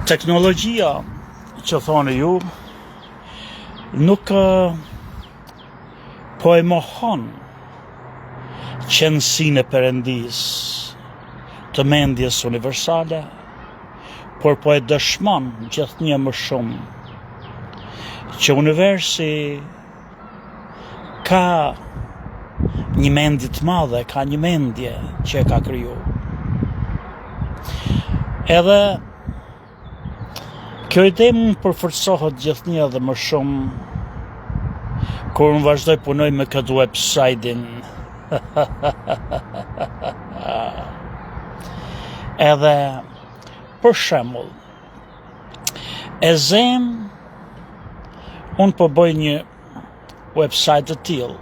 Teknologjia që thoni ju nuk po e mohon qëndësinë e Perëndis të mendjes universale, por po e dëshmon gjithnjë më shumë që universi ka një mendje të madhe, ka një mendje që e ka kriju. Edhe kjo ide më përforcohet gjithnjë edhe më shumë kur unë vazhdoj punoj me këtë website-in. Edhe për shembull, e zem unë po bëj një website të tillë.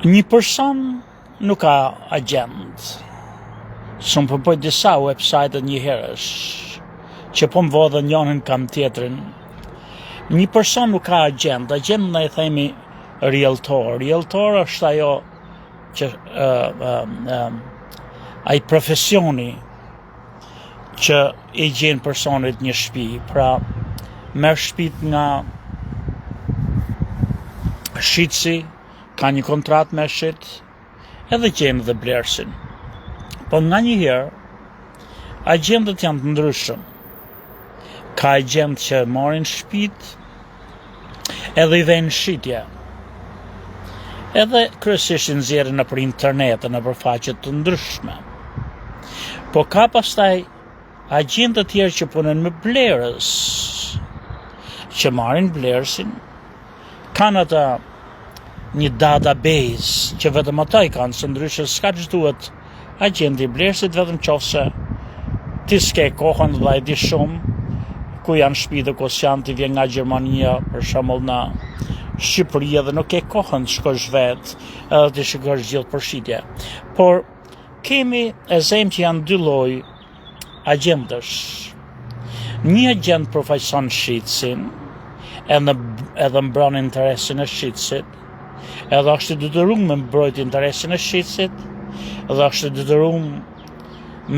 Një person nuk ka agent. Shumë po bëj disa website një herësh, që po më vodhe njënin kam tjetrin. Një person nuk ka agent ne i themi realtor. Realtor është ajo që ai profesioni që i gjen personit një shtëpi, pra merr shtëpitë nga shitsi, ka një kontratë me shit, edhe gjen dhe blersin. Po nga njëherë, agentët janë të ndryshëm. Ka agent që marrin shtëpitë, edhe i vënë shitje. Edhe kryesisht i nxjerrin nëpër internet, nëpër faqe të ndryshme. Po ka pastaj agjentë të tjerë që punojnë me blerës, që marrin blersin, kanë ata një database që vetëm ata i kanë, së ndryshe s'ka që duhet agenti i blersit, vetëm qofse ti s'ke kohën dhe e di shumë ku janë shtëpitë ku janë, ti vjen nga Gjermania për shembull në Shqipëri dhe nuk ke kohën të shkosh vetë edhe të shikosh gjithë përshitje. Por kemi e zem që janë dy lloj agentësh. Një agent përfaqëson shitsin edhe mbron interesin e shitsit, edhe është i detyruar me mbrojt interesin e shitsit, edhe është i detyruar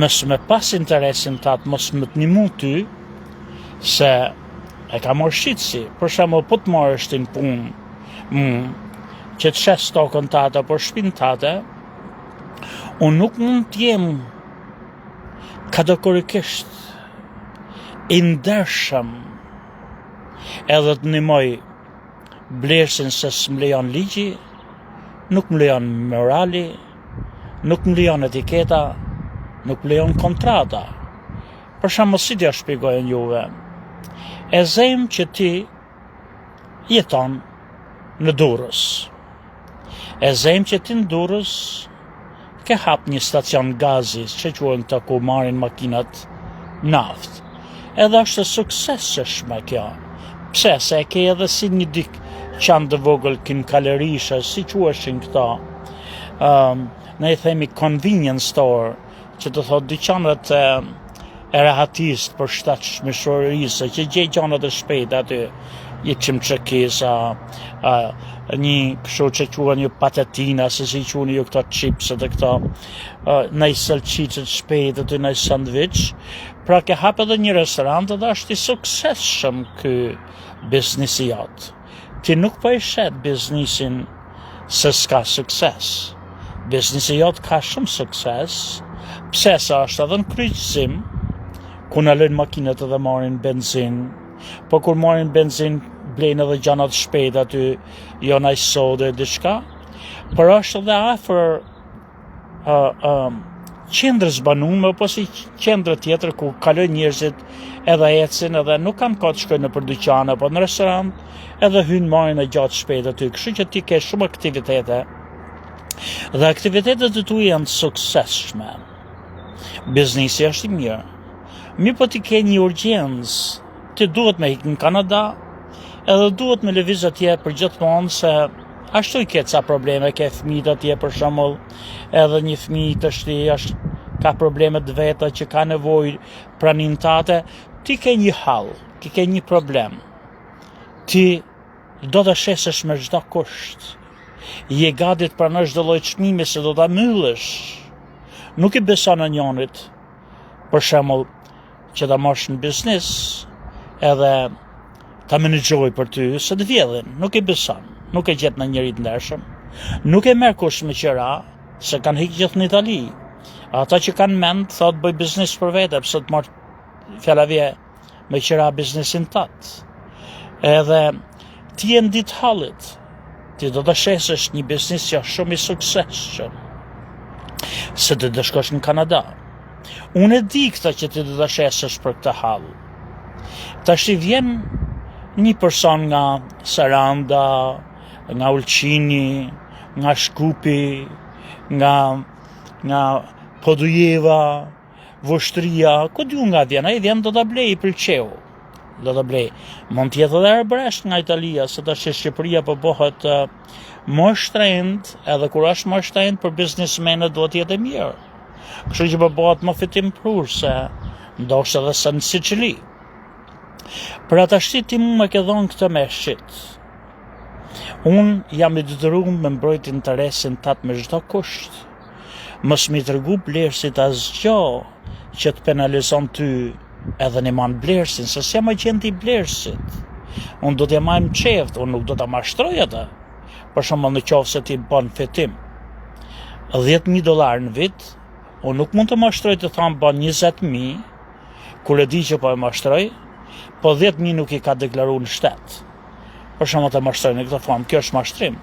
mos me pas interesin tat, mos me të nimu ty, se e ka marrë shitsi. Për shembull, po të marrësh ti në punë, që të shes tokën tate apo shtëpinë tate, unë nuk mund të jem kategorikisht i ndershëm edhe të ndihmoj blersin se s'm lejon ligji, nuk më lejon morali, nuk më lejon etiketa, nuk më lejon kontrata. Për shembull, si t'ja shpjegoj juve, e zem që ti jeton në Durrës. E zem që ti në Durrës ke hap një stacion gazi, që quhen të ku marrin makinat naft. Edhe është suksesshme kjo. Pse? Se e ke edhe si një qan të vogël kin kalorisha, si quheshin këto. Ne i themi convenience store, që të thot dyqanet e rahatist për shtatshmërisë, që gjej gjanat e shpejta aty, një çimçekisa, një kështu që quhen një patatina, se si quhen ju këto chipset e këto, në i salçicë të shpejt aty në sandwich. Pra ke hap edhe një restorant dhe është i suksesshëm ky biznesi jot. Ti nuk po e shet biznesin se s'ka sukses. Biznesi jot ka shumë sukses, pse sa është edhe në kryqëzim, ku në lënë makinat edhe marrin benzin, po kur marrin benzin, blejnë edhe gjanat shpejt aty, jo naj sode, diçka, por është edhe afër qendrës banume, apo si qendrë tjetër ku kalojnë njerëzit edhe ecin, edhe nuk kanë kohë të shkojnë nëpër dyqan apo në restorant, edhe hynë marrin e gjatë shpejt aty, kështu që ti ke shumë aktivitete. Dhe aktivitetet e tu janë të suksesshme. Biznesi është i mirë. Mi po ti ke një urgjencë, ti duhet me ikë në Kanada, edhe duhet me lëviz atje për gjithmonë, se ashtu i ke ca probleme, ke fëmijët atje për shembull, edhe një fëmijë të shtëpi ka probleme të veta që ka nevojë pranintate, ti ke një hall, ti ke një problem. Ti do të shesesh me çdo kusht. Je gati të pranosh çdo lloj çmimi se do ta myllësh. Nuk i beson anjonit, për shembull që ta marrësh në biznes edhe ta menaxhoj për ty se të vjedhin, nuk e beson, nuk e gjet në njëri të ndershëm, nuk e merr kush me qira, se kanë hiq gjithë në Itali. Ata që kanë mend thot bëj biznes për vete, pse të marr fjalavje me qira biznesin tat. Edhe ti e ndit hallit, ti do të shesësh një biznes që është shumë i suksesshëm, se të do shkosh në Kanada. Unë e di këta që ti do të shesësh për këtë hall. Tash i vjen një person nga Saranda, nga Ulqini, nga Shkupi, nga Podujeva, Voshtria, ku diu nga vjen, ai vjen do ta blej i pëlqeu. Do ta blej. Mund të jetë edhe arbresht nga Italia, se tash Shqipëria po bëhet më shtrenjtë, edhe kur është më shtrenjtë për biznesmenët duhet të jetë e mirë. Kështu që po bëhet më fitim prurse, ndoshta edhe sa në Sicili. Për ata ti mu me ke dhonë këtë me shqit. Unë jam i detyruar me mbrojt interesin tat me çdo kusht. Mos mi tregu blerësit asgjë që të penalizon ty edhe në man blerësin, se s'jam agenti i blerësit. Unë do t'ja majmë qeft, unë nuk do t'a mashtroj ata. Për shembull në qoftë se ti bën fitim $10,000 në vit, unë nuk mund të mashtroj të tham bën 20,000, kur e di që po e mashtroj, po 10,000 nuk i ka deklaruar në shtet. Për shembull të mashtroj në këtë formë, kjo është mashtrim.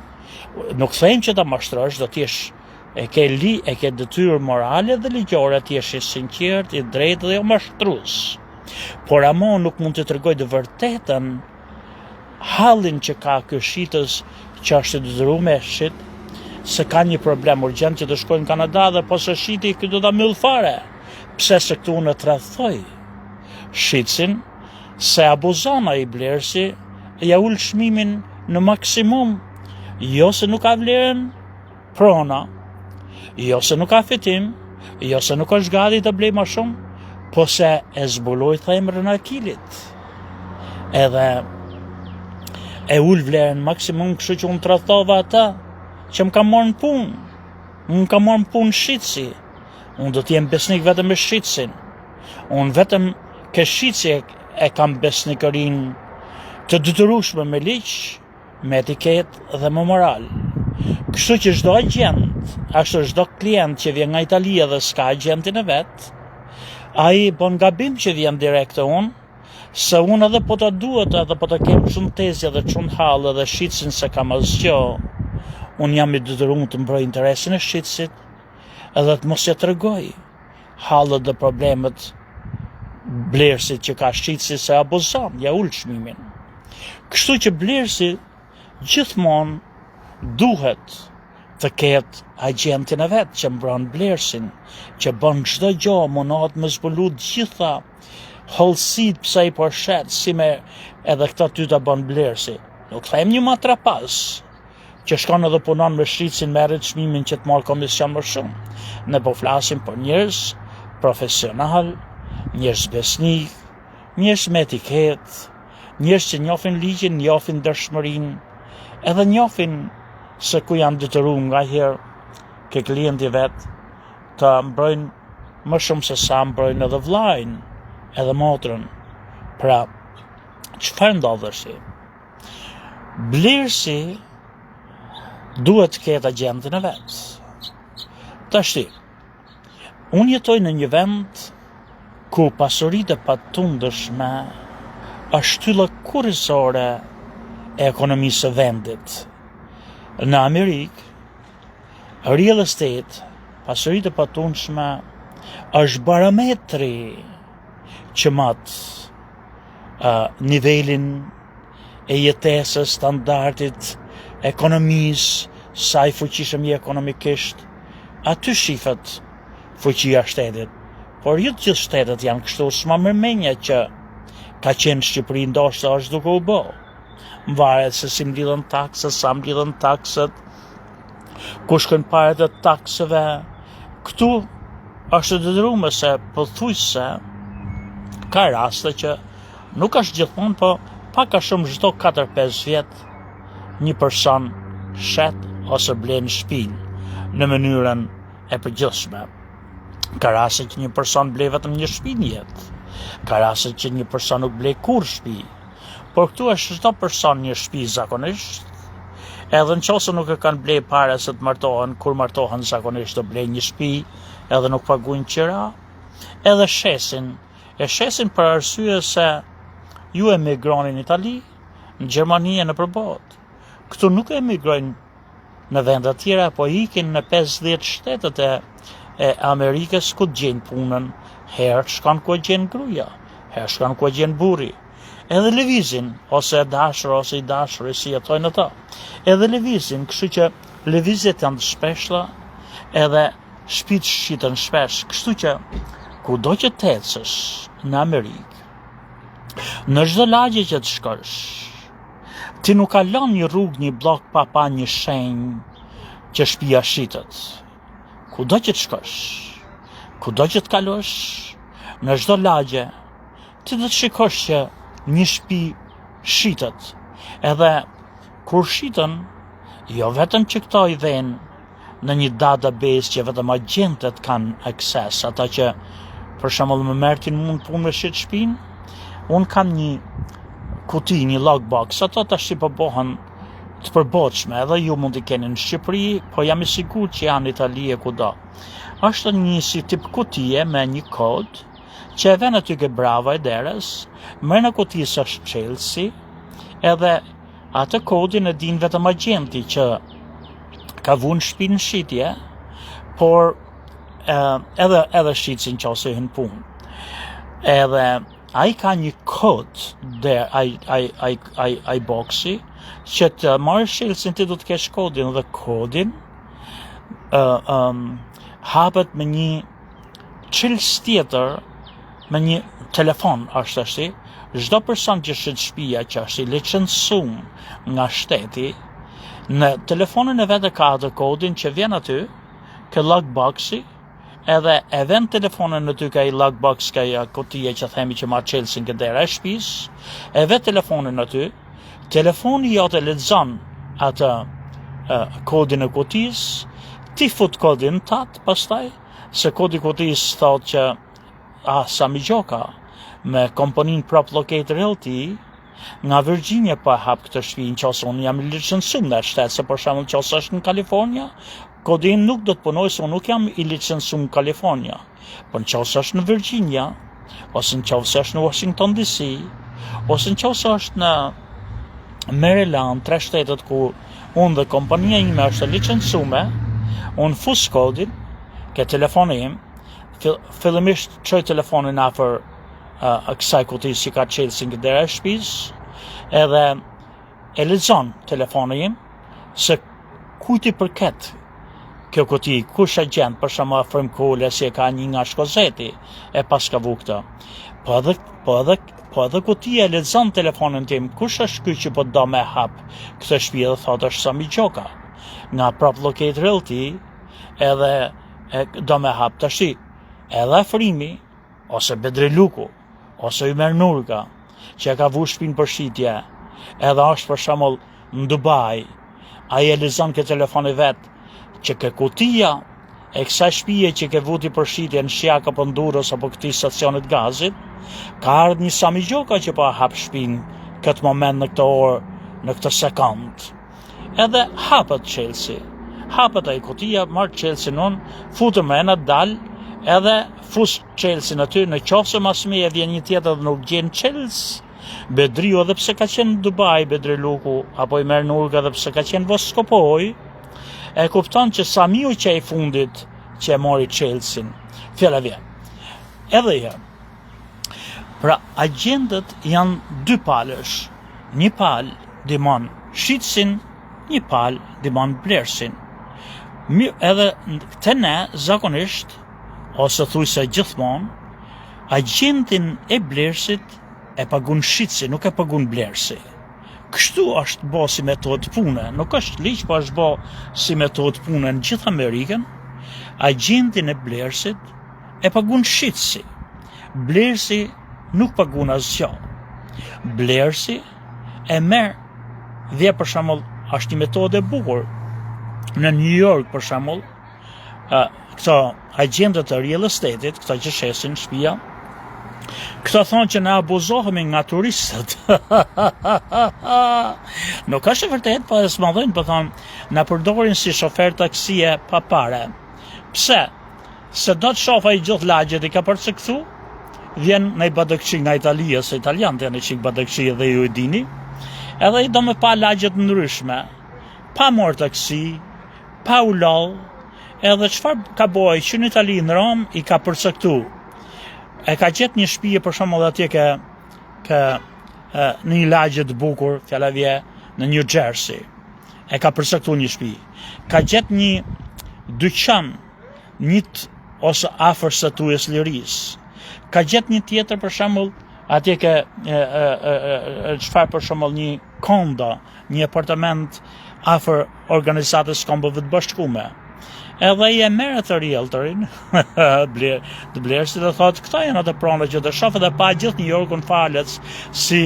Nuk them që ta mashtrosh, do t'jesh e ke detyrë morale dhe ligjore të jesh i sinqert, i drejtë dhe jo mashtrues. Por ama nuk mund të tregoj të vërtetën hallin që ka ky shitës që është i detyruar me shit, se ka një problem urgjent që të shkojnë në Kanada dhe po se shiti ky do ta mbyll fare. Pse se këtu unë tradhoj shitsin se abuzon ai blerësi, ja ul çmimin në maksimum, jo se nuk ka vlerën prona, jo se nuk ka fitim, jo se nuk është gati të blej më shumë, po se e zbuloj themrën e akilit. Edhe e ul vlerën maksimum, kështu që unë tradhtova ata që më ka marrë në punë. Unë ka marrë në punë shitsi. Unë do t'jem besnik vetëm me shitsin. Unë vetëm ke shitsi e kam besnikërin të detyrueshme me ligj, me etiketë dhe me moral. Kështu që çdo agent, ashtu çdo klient që vjen nga Italia dhe s'ka agentin e vet, ai bën gabim që vjen direkt te unë, se unë edhe po ta duhet edhe po ta kem shumë tezje dhe shumë hall edhe shitsin se kam asgjë. Unë jam i detyruar të mbroj interesin e shitsit edhe të mos ja tregoj hallet dhe problemet blerësit që ka shitsi se abuzon, ja ul çmimin. Kështu që blerësi gjithmonë duhet të ketë agentin e vet që mbron blerësin, që bën çdo gjë, mundohet me zbulu gjitha hollësit pse i përshet, si me edhe këta ty ta bën blerësi. Nuk them një matrapas, që shkon edhe punon me shitsin, merret çmimin që të marrë komision më shumë. Ne po flasim për njerëz profesional, njerëz besnik, njerëz me etiketë, njerëz që njohin ligjin, njohin dëshmërinë, edhe njohin se ku janë detyruar ngaherë ke klienti vet të mbrojnë më shumë se sa mbrojnë edhe vllajin, edhe motrën. Pra, çfarë ndodheshi? Blerësi duhet të ketë agentin e vet. Tashti, unë jetoj në një vend ku pasuritë e patundëshme është shtylla kurrizore e ekonomisë së vendit. Në Amerikë, real estate, pasuritë e patundshme, është barometri që mat nivelin e jetesës, standardit, ekonomisë, sa i fuqishëm je ekonomikisht, aty shifet fuqia e shtetit. Por jo të gjithë shtetet janë kështu, s'ma mërmenja që ka qenë Shqipëri ndoshta është duke u bë. Varet se si mblidhen taksat, sa mblidhen taksat, ku shkojnë parat e taksave. Këtu është detyruar se pothuajse ka raste që nuk është gjithmonë, po pak a shumë çdo 4-5 vjet një person shet ose blen shtëpinë në mënyrën e përgjithshme. Ka raste që një person ble vetëm një shtëpi në jetë. Ka raste që një person nuk ble kur shtëpi. Por këtu është çdo person një shtëpi zakonisht. Edhe nëse nuk e kanë ble para se të martohen, kur martohen zakonisht të ble një shtëpi, edhe nuk paguajnë qira, edhe shesin për arsye se ju emigroni në Itali, në Gjermani e në përbot. Këtu nuk emigrojnë në vende të tjera, po ikin në 50 shtetet e Amerikës ku gjenë punën, herë shkon ku gjenë gruaja, herë shkon ku gjenë burri. Edhe lëvizin, ose dashur ose i dashur, si jetojnë ata. Edhe lëvizin, kështu që lëvizjet janë të shpeshta, edhe shtëpitë shiten shpesh, kështu që kudo që të ecësh në Amerikë, në çdo lagje që të shkosh, ti nuk kalon një rrugë, një blok pa një shenjë që shtëpia shitet. Kudo që të shkosh, kudo që të kalosh, në çdo lagje, ti do të shikosh që një shtëpi shitet. Edhe kur shiten, jo vetëm që këto i vënë në një database që vetëm agentët kanë akses, ata që për shembull më merrtin mund punë me shit shtëpinë, unë kam një kuti, një logbox, ato tash po bëhen të përbotshme, edhe ju mund t'i keni në Shqipëri, po jam i sigurt që janë në Itali e kudo. Është një si tip kutie me një kod, që e vjen aty ke brava e derës, merr në kutisë është Chelsea, edhe atë kodin e din vetëm agenti që ka vunë shtëpinë në shitje, por edhe shitsin që ose hyn punë. Edhe ai ka një kod der ai boksi që të marrësh shitsin ti do të kesh kodin dhe kodin hapet me një Chels tjetër, me një telefon është ashtu. Çdo person që shit shtëpia që është i licencum nga shteti, në telefonin e vetë ka atë kodin që vjen aty, ke logboxi, edhe e vend telefonin aty ka i logbox, ka i kutia që themi që marr Chelsin ke dera e shtëpisë, e vet telefonin aty, telefoni jote lexon atë kodin e kutisë, ti fut kodin tat, pastaj se kodi kutisë thotë që Sami Gjoka me kompaninë Prop Locator LT nga Virginia pa hap këtë shtëpi nëse unë jam i licencuar në shtet, se për shembull nëse është në Kalifornia, kodin nuk do të punoj se unë nuk jam i licencuar në Kalifornia. Por nëse është në Virginia, ose nëse është në Washington DC, ose nëse është në Maryland, 3 shtetet ku unë dhe kompania ime është e licencuar, unë fus kodin ke telefoni im, fillimisht çoj telefonin afër kësaj kutisë që ka Chelsea nga dera e shtëpisë, edhe e lexon telefonin im se kujt i përket kjo kuti, kush agent, për shembull Afrim Kule, si e ka një nga Shkozeti, e pas ka vu këtë. Po edhe kutia e lexon telefonin tim, kush është ky që po do me hap këtë shtëpi, dhe thotë është Sami Gjoka nga Prop Locator LT, edhe do me hap tash. Edhe Afrimi, ose Bedri Luku, ose Ymer Nurka, që ka vu shtëpinë për shitje, edhe është për shembull në Dubai, ai e lexon ke telefoni vet që ke kutia e kësaj shtëpie që ke vuti për shitje në Shjak apo në Durrës apo këtij stacionit gazit, ka ardhur një Sami Gjoka që po hap shtëpinë këtë moment, në këtë orë, në këtë sekond. Edhe hapet Chelsea, hapet ai kutia, marr Chelsea non, futem rena dal, edhe fus Chelsea aty, në qofse mas mie vjen një tjetër dhe nuk gjen Chelsea, Bedriu edhe pse ka qenë në Dubai, Bedri Luku, apo Ymer Nurka edhe pse ka qenë Voskopoj, e kupton që Samiu që e fundit që e mori Chelsea, fjala vjen. Edhe herë. Pra, agentët janë dy palësh. Një palë dimon shitsin, një palë dimon blersin. Edhe të ne, zakonisht, ose thuj se gjithmonë, agentin e blersit e pagun shitsi, nuk e pagun blersi. Kështu është bo si metodë pune, nuk është ligj, po është bo si metodë pune në gjithë Amerikën. Agentin e blersit e pagun shitsi. Blersi nuk pagun asgjë. Blersi e merr, dhe për shembull, është një metodë e bukur. Në New York për shembull, këto agjentët e real estate-it, këta që shesin shtëpia, këta thonë që ne abuzohemi nga turistët. Nuk është e vërtet, po e smallojnë, po thonë, na përdorin si shofer taksie pa pare. Pse? Se do të shofa i gjithë lagjet i ka përcaktu, vjen në i badëkçi nga Italia, se italianët janë i qik badëkçi dhe ju i dini, edhe i do me pa lagjet ndryshme, pa mor taksi, pa u loll, edhe çfarë ka boj që në Itali në Rom i ka përcaktu. E ka gjetë një shtëpi për shembull atje në një lagje të bukur, fjala vje në New Jersey. E ka përcaktuar një shtëpi. Ka gjetë një dyqan ose afër statues lirisë. Ka gjetë një tjetër për shembull atje çfarë për shembull një kondo, një apartament afër organizatës kombëve të bashkuara. Edhe i e merë të realtorin, të blerësit dhe thotë, këta janë atë pronë që të shofë dhe pa gjithë New Yorkun falës si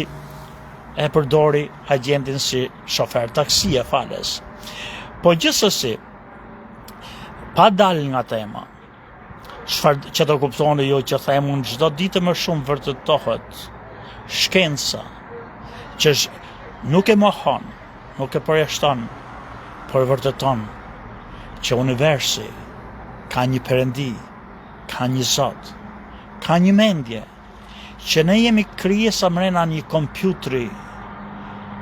e përdori agentin si shofer taksie falës. Po gjithsesi, pa dal nga tema, që të kuptoni ju që themun çdo ditë më shumë vërtetohet shkenca, që nuk e mohon, nuk e përjashton, por vërteton që universi ka një perëndi, ka një zot, ka një mendje, që ne jemi krijesa mrena një kompjutri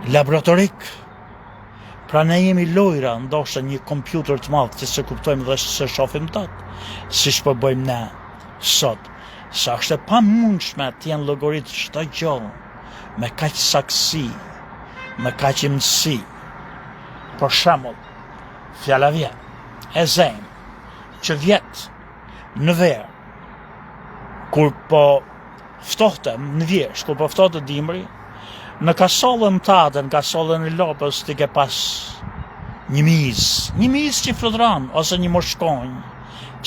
laboratorik, pra ne jemi lojra, ndoshta një kompjuter të madh që se kuptojmë dhe se shohim dot, siç po bëjmë ne sot. Sa është e pamundshme të jenë llogaritë çdo gjë me kaq saksi, me kaq imësi. Për shembull, fjala vjen e zemë që vjet në verë, kur po ftohtem në vjesh, kur po ftohtë dimri, në kasollën tate, në kasollën e lopës, ti ke pas një miz që flutron, ose një moshkonjë,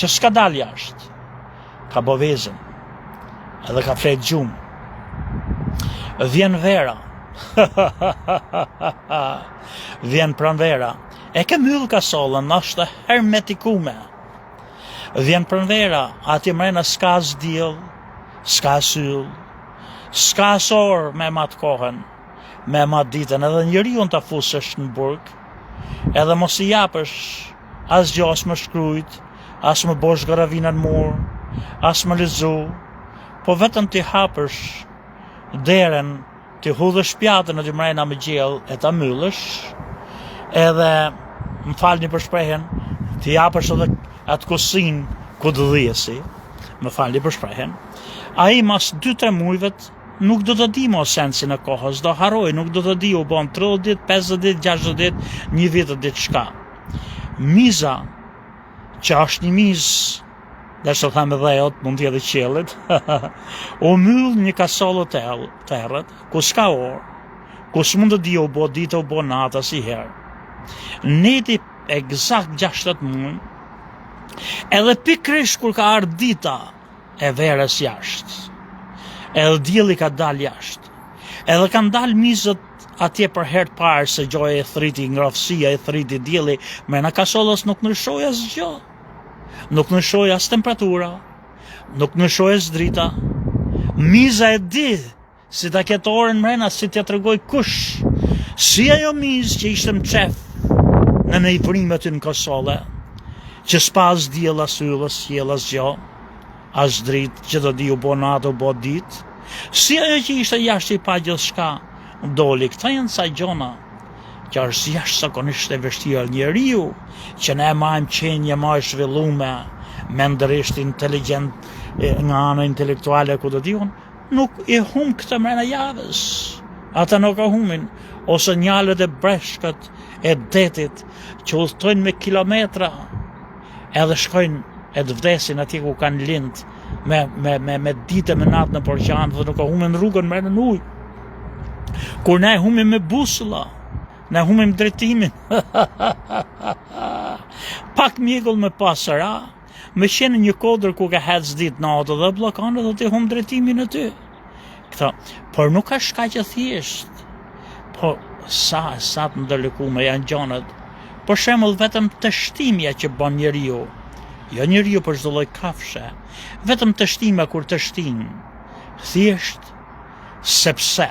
që s'ka dal jashtë, ka bovezën, edhe ka flet gjumë, vjen vera, vjen pranvera, e ke myll kasollën, është hermetikume. Vjen pranvera, ati mrena s'ka s'diell, s'ka syll, s'ka orë me mat kohën, me mat ditën, edhe njeriu ta fusësh në burg, edhe mos i japësh as gjë as më shkrujt, as më bosh garavina në mur, as më lexu, po vetëm ti hapësh deren, ti hudhësh pjatën e ti mrena me gjell e ta myllësh, edhe më falni për shprehjen, ti japësh edhe atë kusin ku të dhijesi, më falni për shprehjen, ai mas 2-3 muajve nuk do të di mo sensin e kohës, do haroj, nuk do të di u bon 30 dit, 50 dit, 60 dit, një vit dit shka. Miza, që është një mizë, dhe që thamë dhe jot, mund t'jedhe qelit, u myll një kasollë të erët, ku s'ka orë, ku s'mund të di u bo ditë, u bo natë si herë. Neti egzakt 60 muaj, edhe pikrish kur ka ardhur dita e verës jashtë, edhe dielli ka dal jashtë, edhe kanë dal mizët atje për herë të parë se gjoja e thriti, ngrohtësia e thriti dielli, me në kasollës nuk ndryshoi asgjë, nuk ndryshoi as temperatura, nuk ndryshoi as drita, miza e di si ta ketë orën mrena, si t'ja tregoj kush, si ajo mizë që ishte më qef në nejvrimet në kasolle, që s'pas diell as yll, as qiell, as gjë, as dritë, që do di u bo natë, u bo ditë, si ajo që ishte jashtë i pa gjithçka doli. Këta janë sa gjona që është jashtëzakonisht e vështirë. Njeriu që ne majmë qenje më e zhvilluar, mendërisht inteligjent, nga ana intelektuale ku do diun, nuk i hum këtë mrena javës. Ata nuk e humin, ose njalët e breshkët e detit që udhtojnë me kilometra, edhe shkojnë e të vdesin atje ku kanë lind me ditë me natë në porçan, dhe nuk e humin rrugën mrena në ujë. Kur ne humim me busulla, ne humim drejtimin. Pak mjegull me pasëra, me qenë një kodër ku ka hec ditë natë dhe blokon dhe ti hum drejtimin e ty. Këta, por nuk ka shka që thjesht, po sa të ndërlikume janë gjonët, për shembull vetëm të shtimja që bën njeriu, jo njeriu për çdo lloj kafshe, vetëm të shtima kur të shtin, thjesht sepse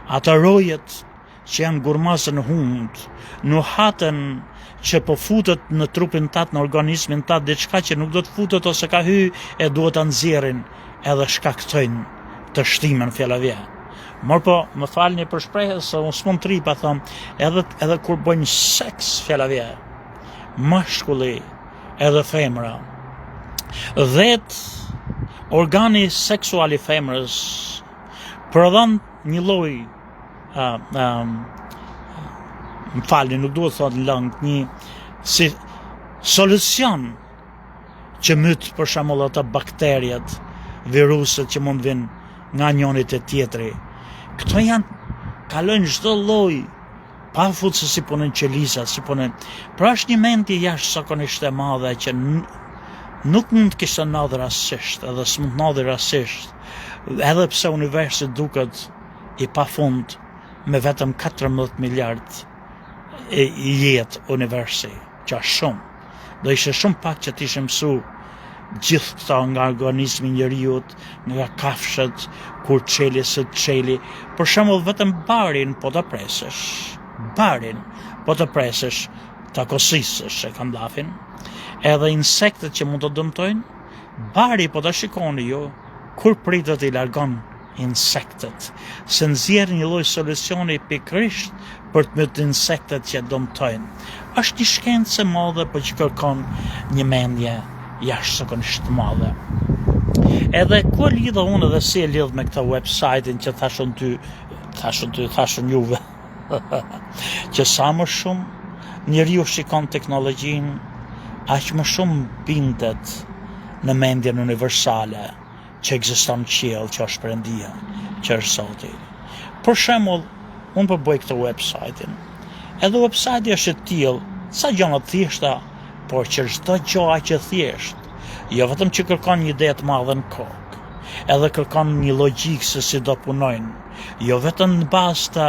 ata rojet që janë gurmazë në hund, nuhatën që po futet në trupin tat, në organizmin tat, diçka që nuk do të futet ose ka hy e duhet ta nxjerrin edhe shkaktojnë të shtimen fjallavje. Mor po, më falni për shprehje se unë s'mund të ripa them, edhe kur bëjnë seks fjallavje, mashkulli edhe femra, dhe organi seksual i femrës prodhon një lloj më falni, nuk duhet thot lëng, një si solucion që myt për shembull ata bakteriat, viruset që mund vinë nga njëri te tjetri. Këto kalojnë çdo lloj pa fut se si punën qelisa, si punën. Pra është një mendje jashtëzakonisht e madhe që nuk mund të kishte ndodhur rastësisht, edhe s'mund të ndodhë rastësisht, edhe pse universi duket i pafund me vetëm 14 miliard jetë universi, që është shumë. Do ishe shumë pak që t'ishe mësu gjithë këta nga organizmi njeriut, nga kafshët, kur qeli së qeli. Për shembull vetëm barin po të presësh, të kosisësh e kanë lafin, edhe insektet që mund të dëmtojnë, bari po të shikoni ju, kur pritet i largon insektet, se nxjerr një lloj solucioni pikërisht për të mbytur insektet që dëmtojnë. Është një shkencë e madhe, por që kërkon një mendje jashtëzakonisht të madhe. Edhe ku lidha unë dhe si e lidh me këtë website-in që thashun juve, që sa më shumë njeriu shikon teknologjinë, aq më shumë bindet në mendjen universale që ekziston në qiell, që është Perëndia, që është Zoti. Për shembull, unë po bëj këtë website-in. Edhe website-i është e tillë, sa gjëra të thjeshta, por që çdo gjë aq e thjeshtë, jo vetëm që kërkon një ide të madhe në kokë, edhe kërkon një logjikë se si do punojnë, jo vetëm në bazë të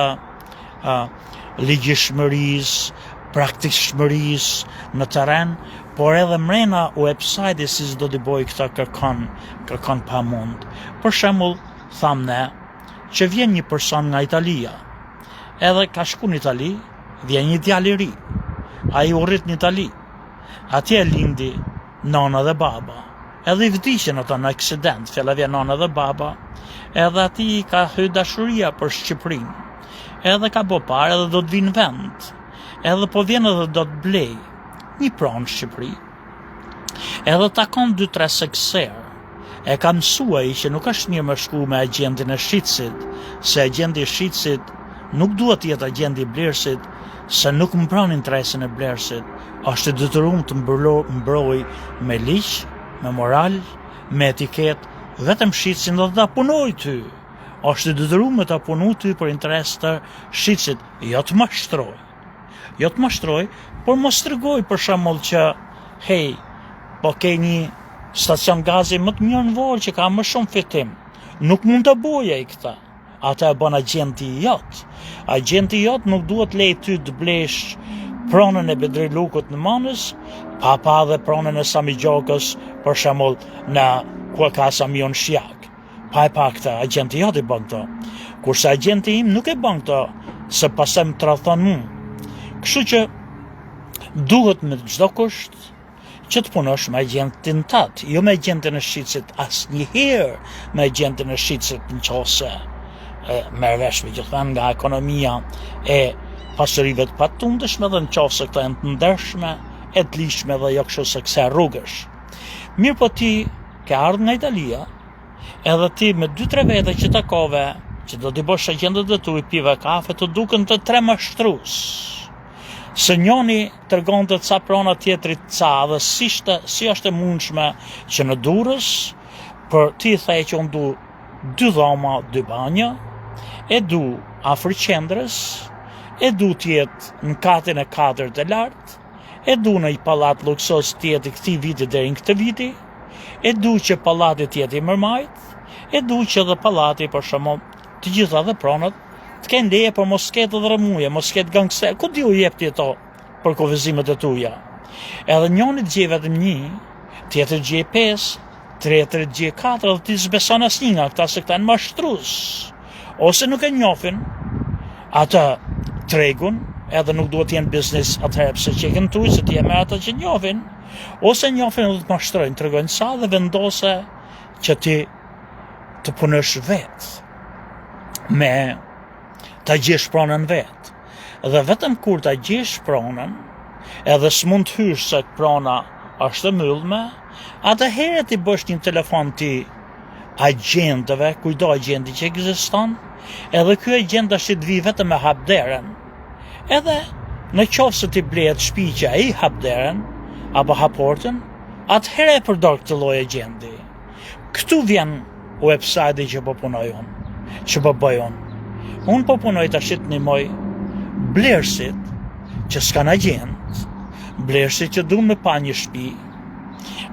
ligjshmërisë, praktikshmërisë në terren, por edhe mrena website-i si do t'i bëj këta kërkon pa mund. Për shembull, tham ne, që vjen një person nga Italia, edhe ka shku në Itali, vjen një djalë i ri, ai u rrit në Itali, atje lindi nana dhe baba, edhe i vdiqën ata në aksident, fjallavja nana dhe baba, edhe ati ka hy dashuria për Shqipërinë, edhe ka bo parë edhe do të vinë vend, edhe po vjen edhe do të blej një pronë në Shqipëri, edhe takon 2-3 sekser, e ka mësuaj që nuk është mirë më shku me agjendin e shitësit, se agjendi i shitësit nuk duhet jetë agjendi i blerësit, se nuk mbron interesin e blerësit, është i detyruar të mbroj me ligj, me moral, me etiket, vetëm shitësin do të punoj ty. Është i detyruar të punu ty për interes të shitësit, jo të mashtroj. Jo të mashtroj, por mos tregoj për shembull që hey, po ke një stacion gazi më të mirë në Vorë që ka më shumë fitim. Nuk mund të bëj ai këtë. Ata e bën agjenti i jot. Agjenti i jot nuk duhet lej ty të blesh pronën e Bedrilukut në Manës, pa dhe pronën e Sami Gjokës, për shembull në ku ka Samion Shjak. Pa këtë, agjenti i jot i bën këto. Kurse agjenti im nuk e bën këto, se pasem të rrethon mu. Kështu që duhet me çdo kusht që të punosh me agjentin tat, jo me agjentin e shitësit, asnjëherë me agjentin e shitësit nëse merr vesh me gjithmonë nga ekonomia e pasurive të patundeshme dhe nëse këto janë të ndershme, e të lishme dhe jo kështu se kësaj rrugësh. Mirë po ti ke ardhur nga Italia, edhe ti me 2-3 vete që takove, që do t'i bësh agjendët e tu, i pive kafe, të duken të tre mashtrues. Se njoni tregonte ca prona tjetrit ca, dhe si është e mundshme që në Durrës, për ti thej që unë du 2 dhoma, 2 banja, e du afër qendrës, e du tjetë në katin e 4 të lartë, e du në i pallat luksos tjetë i këti viti deri në këtë viti, e du që pallati tjetë i mërmajt, e du që dhe pallati për shembull të gjitha dhe pronat të kenë leje për mos ketë dhe rëmuje, mos ketë gangster, ku di u jep ti ato për kufizimet e tuja. Edhe njoni të gjej vetëm një, tjetër G5, tjetër G4 dhe ti s'beson asnjë nga këta se këta janë mashtrues. Ose nuk e njohin atë tregun, edhe nuk duhet të jenë biznes atëherë pse që kanë tuaj se ti e merr ata që njohin, ose njohin dhe të mashtrojnë, tregojnë sa dhe vendose që ti të punosh vetë me ta gjesh pronën vetë. Dhe vetëm kur ta gjesh pronën, edhe s'mund të hysh se prona është e mbyllme, atëherë ti bësh një telefon ti agjentëve, kujdo agenti që ekziston, edhe ky agent tash të vi vetëm me hap derën. Edhe në qoftë se ti blehet shtëpi që ai hap derën apo hap portën, atëherë e përdor këtë lloj agenti. Këtu vjen website-i që po punoj unë, që po bëj unë. Unë po punoj tash të ndihmoj blerësit që s'kan agent, blerësit që duan me pa një shtëpi,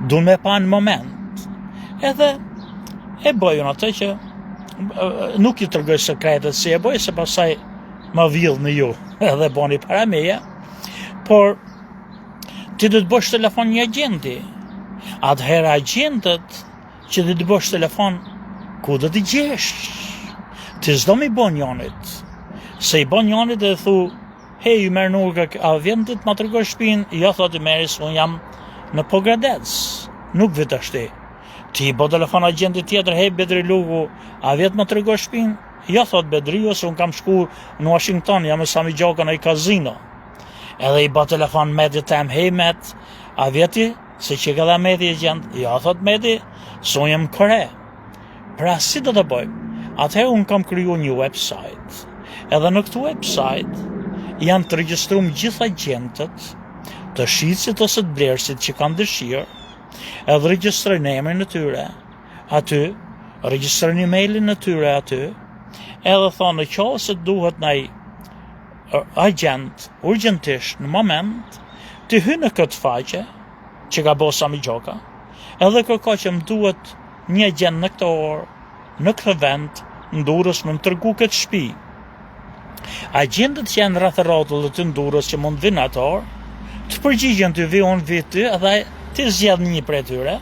duan me pa në moment. Edhe e bëj unë atë që nuk ju tregoj sekretet si e bëj, se pastaj më vjedh në ju, edhe boni para meje, por ti do të bësh telefon një agenti. Atëherë agentët që do të bësh telefon, ku do t'i gjesh? Ti s'do mi bën njonit. Se i bën njonit dhe thu, hej, ju merr nuk a vjen ti të ma tregosh shtëpinë? Jo, thotë merris, unë jam në Pogradec. Nuk vjet ashtu. Ti i bë telefon agenti tjetër, hej Bedri Lugu, a vjet më tregosh shtëpinë? Jo, thot Bedri, ose unë kam shku në Washington, jam me Sami Gjoka në i kazino. Edhe i bë telefon Medit tem, hej Med, a vjeti se që ka dhe Medi e gjendë? Jo, thot Medi, se unë jam Kore. Pra, si do të bëjmë? Atëherë unë kam kriju një website. Edhe në këtë website janë të regjistruar gjithë agentët, të shitësit ose të blerësit që kanë dëshirë, edhe regjistrojnë emrin e tyre aty, regjistrojnë emailin e tyre aty, edhe thonë në qoftë se duhet ndaj agent urgjentisht në moment, të hy në këtë faqe që ka bërë Sami Gjoka, edhe kërko që më duhet një agent në këtë orë, në këtë vend, në Durrës më tregu këtë shtëpi. Agentët që janë rreth rrotull të Durrës që mund vinë atë orë, të përgjigjen ty vi unë vi ty, edhe ti zgjedh një prej tyre,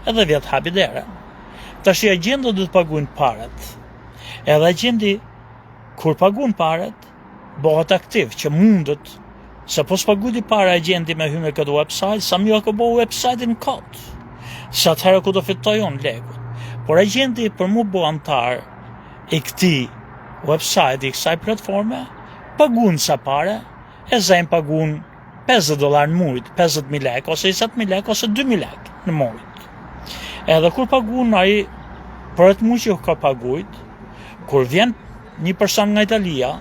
edhe vjet hapi derën. Tash agentët do të paguajnë parat. Edhe agenti, kur pagun paret, bëhet aktiv që mundet, se po s'paguti para agenti me hy me këtë website, sa mjë ka bëhu website-in kot, sa atëherë ku do fitoj unë lekut. Por agenti për mu bo antar i këti website, i kësaj platforme, pagun sa pare, e zem pagun $50 në mujt, 50.000 lek, ose 20.000 lek, ose 2.000 lek në mujt. Edhe kur pagun ai për atë mujt që ka pagujt, kur vjen një person nga Italia,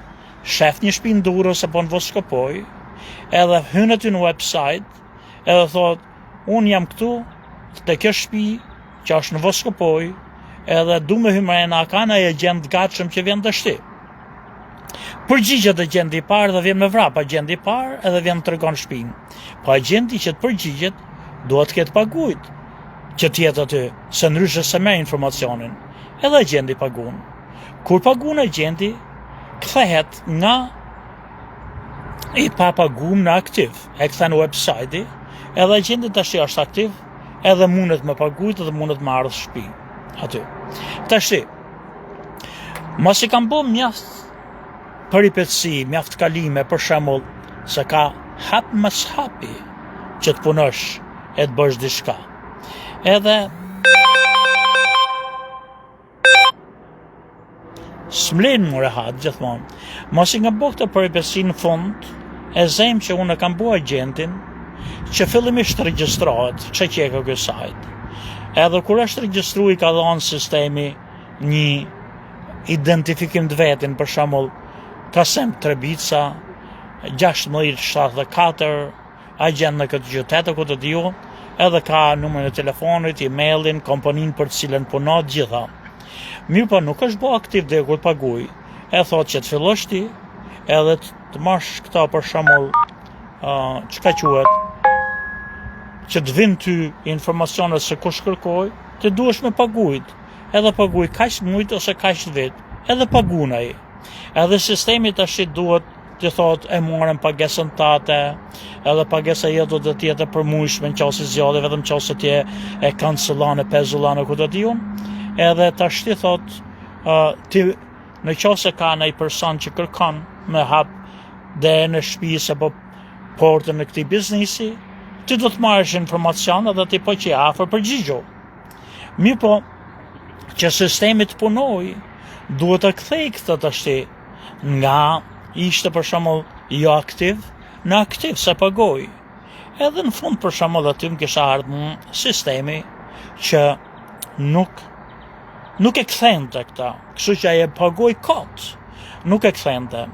shef një shtëpi në Durrës apo në Voskopoj, edhe hyn aty në website, edhe thot, unë jam këtu te kjo shtëpi që është në Voskopoj, edhe du me hymrena, ka në agent gatshëm që vjen të shti. Përgjigjet agenti i parë dhe vjen me vrap agenti i parë, edhe vjen të tregon shtëpinë. Po agenti që të përgjigjet duhet të ketë pagujt që t'jetë aty, se ndryshe se merr informacionin. Edhe agenti pagun. Kur pagun agenti, kthehet nga i papagum në aktiv, e kthen website-i, edhe agenti tash është aktiv, edhe mundet me pagujt edhe mundet me ardhë shtëpi aty. Tash, mos i kam bërë mjaft përipetësi, mjaft kalime, për shembull, se ka hap mas hapi që të punosh e të bësh diçka. Edhe s'mlen më rehat gjithmonë. Mos i nga bëhë këtë përipetësi në fund, e zem që unë kam bërë agentin që fillimisht regjistrohet që e ka ky sajt. Edhe kur është regjistru i ka dhënë sistemi një identifikim të vetin, për shembull Kasem Trebica 1674, agent në këtë qytet ku të diu, edhe ka numrin e telefonit, emailin, kompaninë për të cilën punon, gjitha. Mirë po nuk është bo aktiv dhe kur paguj, e thot që të fillosh ti, edhe të marrësh këta për shembull, çka quhet, që të vinë ty informacionet se kush kërkoj, ti duhesh me pagujt, edhe paguj kaq mujt ose kaq vit, edhe pagun ai. Edhe sistemi tash duhet ti thot e morën pagesën tate, edhe pagesa jetë do të jetë e përmueshme nëse zgjodhe vetëm nëse ti e kancelon e pezullon ku do diun, edhe tash ti thot ti nëse ka një person që kërkon me hap dhe në shtëpisë apo portën e këtij biznesi, ti do të marrësh informacion edhe ti po që afër përgjigjo. Mirë po, që sistemi të punoj, duhet të kthej këtë tash nga ishte për shembull jo aktiv në aktiv se pagoj. Edhe në fund për shembull aty më kisha ardhur sistemi që nuk e kthente këta, kështu që ai e pagoj kot, nuk e kthente.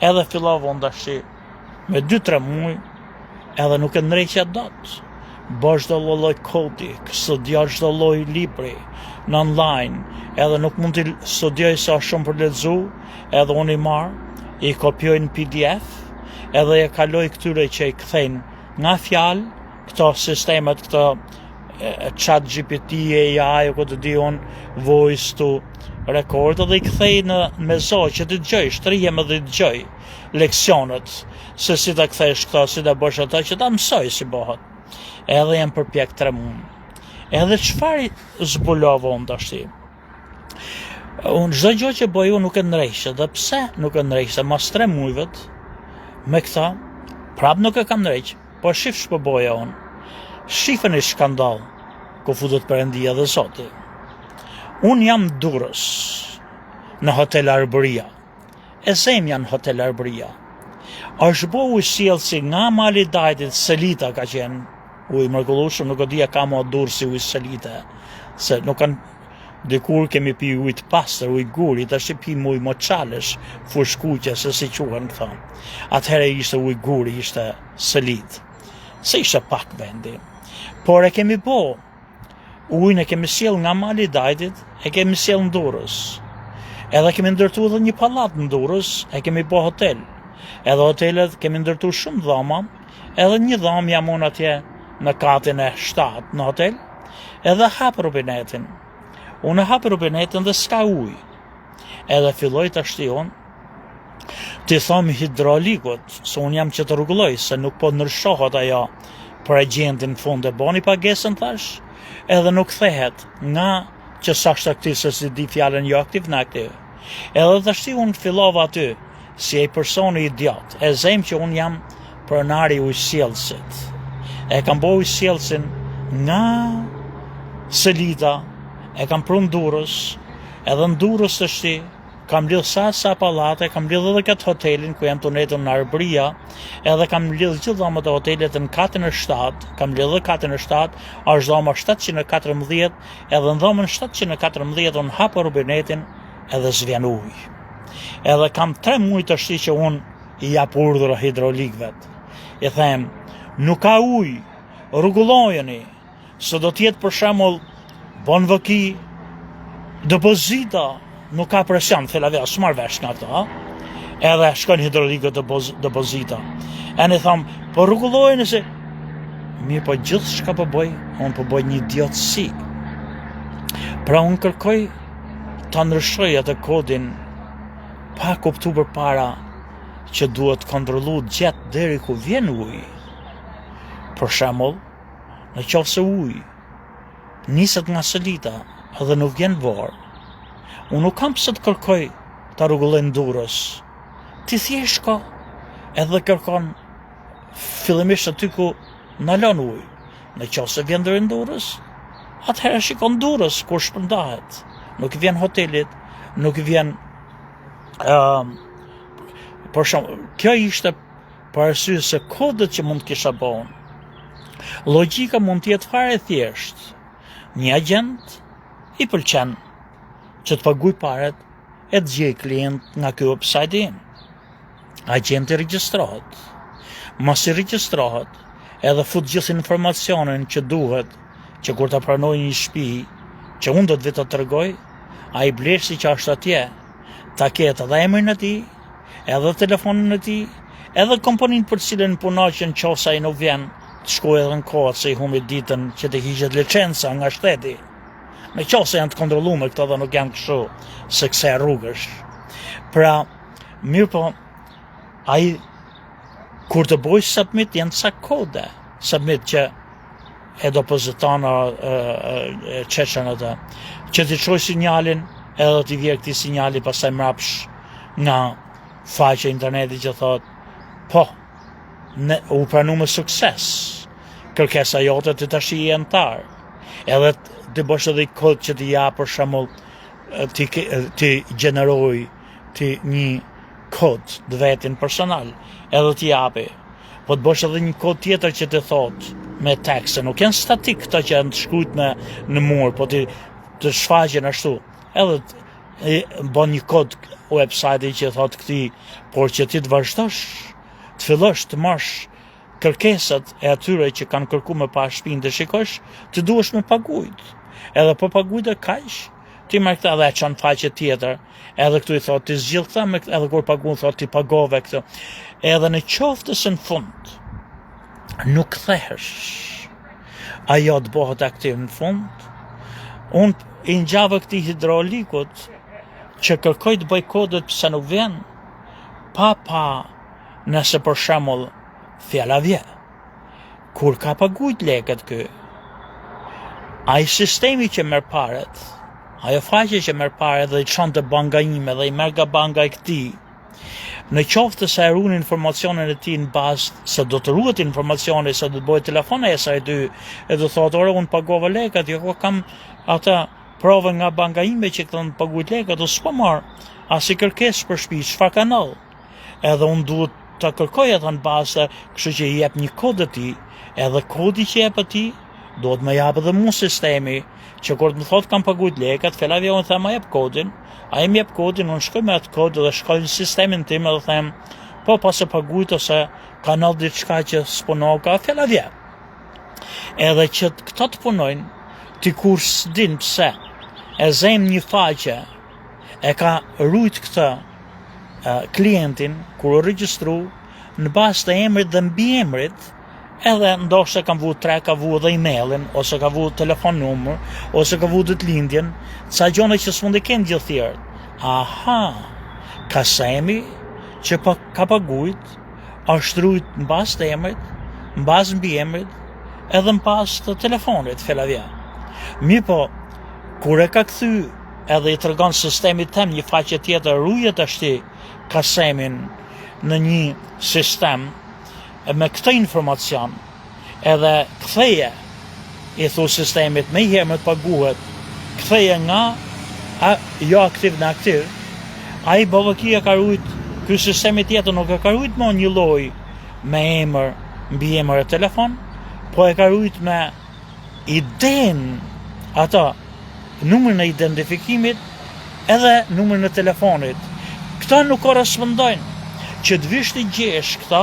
Edhe fillova tash me 2-3 muaj, edhe nuk e ndreqja dot. Bëj çdo lloj kodi, studio çdo lloj libri në online, edhe nuk mund të studioj sa shumë për lexu, edhe unë i marr, i kopjoj në PDF, edhe e kaloj këtyre që i kthejnë nga fjalë, këto sistemet, këto chat GPT, AI, ku të diun, voice to record, edhe i kthej me zoj që të dëgjoj, shtrihem edhe të dëgjoj leksionet, se si ta kthesh këto, si ta bësh ato, që ta mësoj si bëhet. Edhe jam përpjek 3 muaj. Edhe çfarë zbulova unë tash? Unë çdo gjë që bëj unë nuk e ndrejshë, dhe pse nuk e ndrejshë? Mas 3 muajve me këta, prap nuk e kam ndrejsh, po shif ç'po bëja unë. Shifën e skandal, ku futet Perëndia dhe Zoti. Unë jam Durrës, në Hotel Arbëria. E zem janë Hotel Arbëria. Është bo u sjellsi nga Mali Dajtit, Selita ka qenë, ujë mrekullueshëm, nuk e dia ka më Durrës si ujë Selite, se nuk kanë. Dikur kemi pi ujë të pastër, ujë guri, tash pi ujë moçalesh, fushkuqe, se si quhen këta. Atëherë ishte ujë guri, ishte Selit. Se ishte pak vendi. Por e kemi bo, ujën e kemi sjell nga Mali Dajtit, e kemi sjell në Durrës. Edhe kemi ndërtu edhe një pallat në Durrës, e kemi bo hotel. Edhe hotelet kemi ndërtu shumë dhoma, edhe një dhomë jam unë atje në katin e 7 në hotel, edhe hap robinetin. Unë hap robinetin dhe s'ka ujë. Edhe filloj të ashtion, të thom hidraulikut, se unë jam që të rregulloj, se nuk po ndryshohet ajo për agentin në fund e boni pagesën thash, edhe nuk thehet nga që sa është aktiv se si di fjallën jo aktiv në aktiv. Edhe të ashti unë fillova aty, si e personi idiot, e zem që unë jam pronari ujësjellësit. E kam bo ujësjellësin nga Selita, e kam prun Durrës, edhe në Durrës të shti, kam lidh sa pallate, kam lidh edhe këtë hotelin, ku jam të netën në Arbëria, edhe kam lidh gjithë dhomët e hotelit në katin e 7, kam lidh edhe katin e 7, është dhoma 714, edhe në dhomën 714, unë hapë robinetin, edhe s'vjen ujë. Edhe kam 3 muaj të shti që unë i jap urdhër hidraulikëvet. I them, nuk ka ujë, rregullojeni, se do t'jetë për shembull bon vëki, depozita, nuk ka presion, thellave, s'marr vesh nga këta, edhe shkon hidraulikët depozita. E në thamë, po rregullojeni se, mirë po gjithë shka po bëj, unë po bëj një idiotësi. Pra unë kërkoj të ndryshoj atë kodin, pa kuptu për para që duhet kontrollu gjatë deri ku vjen ujë. Për shembull, në qoftë se ujë niset nga Selita edhe nuk vjen vorë, unë nuk kam pse të kërkoj të rregulloj në Durrës. Ti thjesht shko edhe kërkon fillimisht aty ku ndalon ujë. Në qoftë se vjen deri në Durrës, atëherë shikon Durrës kur shpërndahet. Nuk vjen hotelit, nuk vjen për shembull, kjo ishte për arsye se kodet që mund kisha bën. Logjika mund të jetë fare thjesht. Një agent i pëlqen që të paguaj parat e të gjej klient nga ky website. Agenti regjistrohet. Mos i regjistrohet, edhe fut gjithë informacionin që duhet, që kur ta pranoj një shtëpi, që unë do të vetë të tregoj, ai blersi që është atje, ta ketë edhe emrin e tij, edhe telefonin e tij, edhe kompaninë për cilën punon që nëse ai nuk vjen, të shkojë edhe në kohë se i humbi ditën që të hiqet licenca nga shteti. Në qoftë se janë të kontrolluar këto dhe nuk janë kështu se kësaj rrugësh. Pra, mirë po, ai kur të boj submit janë ca kode submit që e depozitana qeqen atë që ti çoj sinjalin edhe ti vjen këtij sinjali pastaj mrapsh nga faqja e internetit që thot po u pranu me sukses kërkesa jote të tash i antar edhe të bësh edhe kod që ti ja për shembull ti gjeneroj ti një kod të vetin personal edhe ti japi po të bësh edhe një kod tjetër që të thot me tekste nuk janë statik këta që janë të shkruajt në mur po të shfaqen ashtu edhe bën një kod website që thot këti por që ti të vazhdosh të fillosh të marrësh kërkesat e atyre që kanë kërku me pa shpinë të shikosh të duhesh me pagujt edhe po pagujt e kaq ti merr këtë edhe e çon faqe tjetër edhe këtu i thot ti zgjidh këtë edhe kur paguën thot ti pagove këtë edhe në qoftë se në fund nuk kthehesh ajo të bëhet aktiv në fund unë i ngjava këtij hidrolikut që kërkoj të bëj kodet pse nuk vjen pa nëse për shembull fjala vje kur ka pagujt lekët ky ai sistemi që merr paret ajo faqe që merr paret dhe i çon te banka ime dhe i merr nga banka e këtij në qoftë se e ruan informacionin e tij në bazë se do të ruhet informacioni se do të bëhet telefona e saj dy e do thotë ora unë pagova lekët jo kam ata provë nga banka ime që kanë paguajt lekët ose s'po marr as i kërkesë për shtëpi çfarë kanal edhe unë duhet ta kërkoj atë në bazë kështu që i jep një kod atij edhe kodi që jep atij duhet më jap edhe mua sistemi që kur të më thotë kam paguajt lekët fjalave unë them jep kodin ai më jep kodin unë shkoj me atë kod dhe shkoj në sistemin tim edhe them po pas e paguajt ose kanal diçka që s'punon ka fjalave edhe që këto të punojnë ti kur s'din pse e zem një faqe e ka rujt këtë klientin kur u regjistru në bazë të emrit dhe mbiemrit edhe ndoshta ka vu 3 ka vu edhe emailin ose ka vu telefon numër ose ka vu ditëlindjen ca gjona që s'mund të kenë gjithë tjerë aha ka semi që ka paguajt është rujt në bazë të emrit në bazë mbiemrit edhe në bazë të telefonit fjallavja mi po kur e ka kthy edhe i tregon sistemit tem një faqe tjetër rujet ashti kasemin në një sistem me këtë informacion edhe ktheje i thu sistemit me herë më të paguhet ktheje nga jo aktiv në aktiv ai ballëkia ka rujt ky sistemi tjetër nuk e ka rujt më një lloj me emër mbi emër e telefon po e ka rujt me iden ata numrin e identifikimit edhe numrin e telefonit këta nuk korrespondojnë që të vish të gjesh këta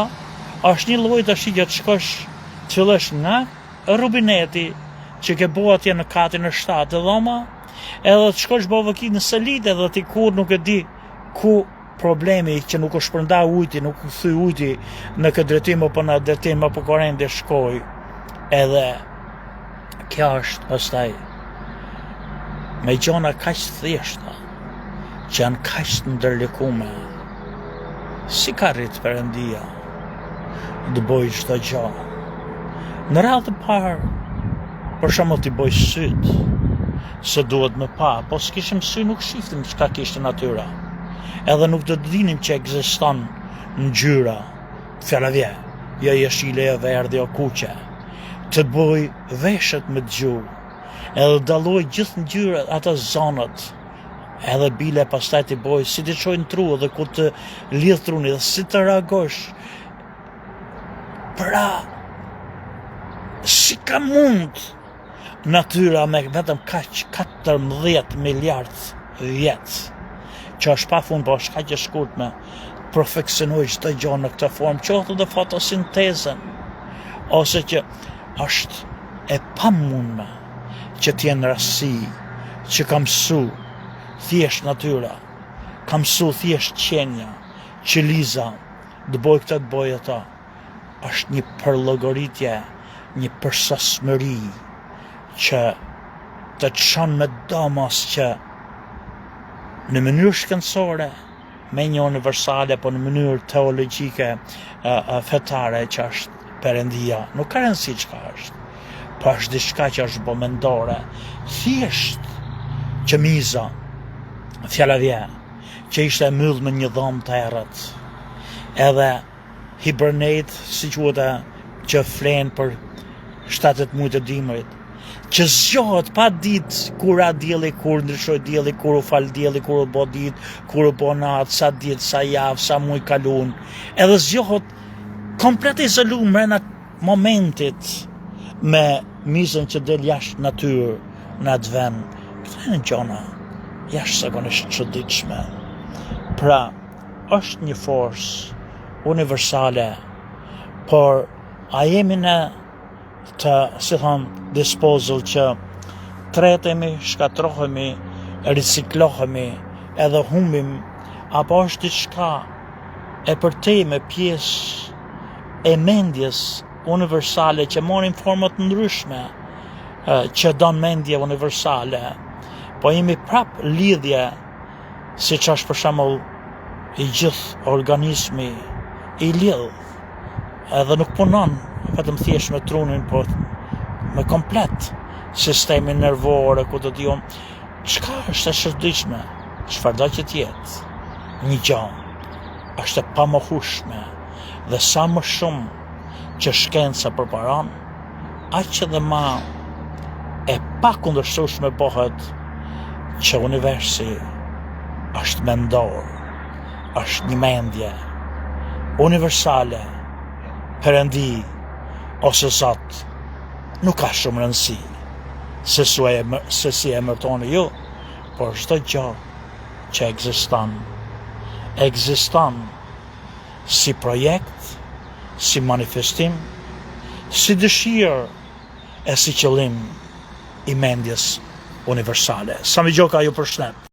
është një lloj tash që të shkosh të fillosh nga rubineti që ke bo atje në katin e 7 dhoma edhe të shkosh bovëki në selite dhe ti kur nuk e di ku problemi që nuk është përnda ujti nuk u thy ujti në këtë drejtim apo në drejtim apo korrenti shkoj edhe kjo është pastaj me gjona kaq thjeshta që janë kaq të ndërlikume si ka rrit Perëndia të bëj çdo gjë. Në radhë të parë, për shembull t'i bëj syt, se duhet me pa, po s'kishim sy nuk shiftim çka kishte natyra. Edhe nuk do të dinim që ekziston ngjyra, fjallavje, jo jeshile, jo verdhë, jo kuqe. Të bëj veshët me gjuhë, edhe dalloj gjithë ngjyrat ata zonat. Edhe bile pastaj t'i bëj si t'i çojnë tru edhe ku të lidh truni dhe si të reagosh. Pra, si ka mund natyra me vetëm kaq 14 miliard vjet, që është pa fund, po është kaq e shkurt me perfeksionoj çdo gjë në këtë formë, qoftë edhe fotosintezën, ose që është e pamundme që t'jenë rasti që ka mësu thjesht natyra, ka mësu thjesht qenja, që liza, të boj këtë, të boj ata. Është një përllogaritje, një përsosmëri që të çon me domos që në mënyrë shkencore me një universale, po në mënyrë teologjike fetare që është Perëndia. Nuk ka rëndësi çka është, po është diçka që është bomendore, thjesht qemiza, fjala vje, që ishte myll me një dhomë të errët, edhe hibernate, si quhet, që flen për 7 muaj të dimrit, që zgjohet pa ditë kur ra dielli, kur ndryshoi dielli, kur u fal dielli, kur u bë ditë, kur u bë natë, sa ditë, sa javë, sa muaj kalon, edhe zgjohet komplet izoluar mrena momentit me mizën që del jashtë natyrë në atë vend. Këto janë gjëra jashtëzakonisht çuditshme. Pra, është një forcë universale, por a jemi ne të, si thonë, disposal që tretemi, shkatrohemi, riciklohemi, edhe humbim, apo është diçka e përtej me pjesë e mendjes universale që morin format ndryshme, që don mendje universale, po jemi prap lidhje, si që është për shembull i gjithë organizmi i lidh, edhe nuk punon vetëm thjesht me trunin, po me komplet sistemin nervor, ku do t'jon, çka është e çuditshme, çfarëdo që t'jetë, një gjë është e pamohueshme, dhe sa më shumë që shkenca përparon, aq që dhe ma e pakundërshtueshme bëhet që universi është mendor, është një mendje universale, Perëndi ose Zot, nuk ka shumë rëndësi se si e emërtoni ju, por çdo gjë që ekziston si projekt, si manifestim, si dëshirë e si qëllim i mendjes universale. Sami Gjoka ju përshëndet.